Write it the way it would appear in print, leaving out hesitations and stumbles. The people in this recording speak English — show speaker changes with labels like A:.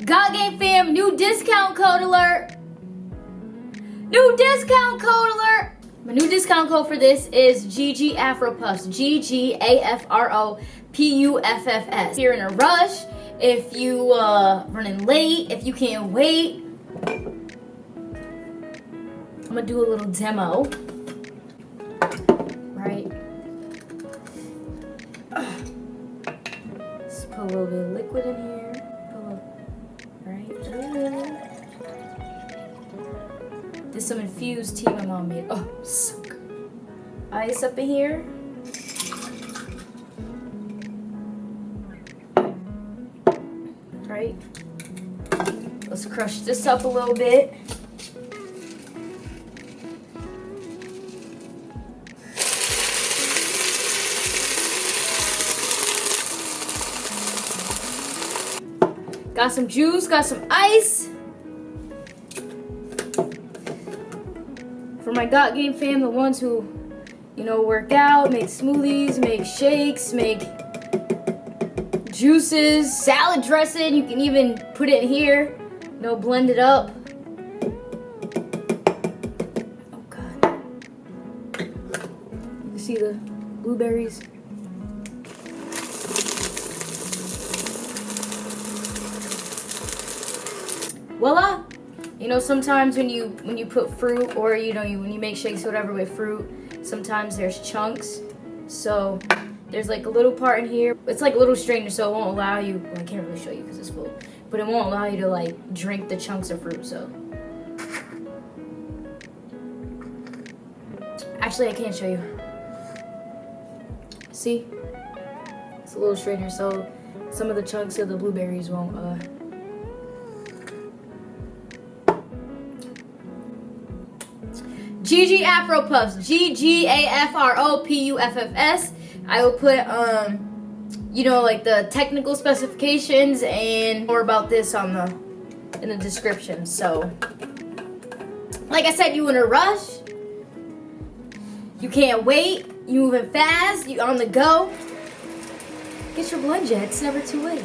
A: God Game fam, new discount code alert. New discount code alert. My new discount code for this is GG Afro Puffs. GGAFROPUFFS. If you're in a rush, if you running late, if you can't wait, I'm gonna do a little demo. Right. Just put a little bit of liquid in here. Right. There's some infused tea my mom made. Oh, so good. Ice up in here. Right. Let's crush this up a little bit. Got some juice, got some ice. For my God Game fam, the ones who, work out, make smoothies, make shakes, make juices, salad dressing. You can even put it in here, blend it up. Oh God. You can see the blueberries. Voila! Sometimes when you put fruit or when you make shakes or whatever with fruit, sometimes there's chunks. So there's like a little part in here. It's like a little strainer, so it won't allow you. Well, I can't really show you because it's full, but it won't allow you to like drink the chunks of fruit. So actually, I can't show you. See, it's a little strainer, so some of the chunks of the blueberries won't. GG Afro Puffs, GGAFROPUFFS. I will put, like the technical specifications and more about this in the description. So, like I said, you in a rush, you can't wait, you moving fast, you on the go. Get your Blendjet. It's never too late.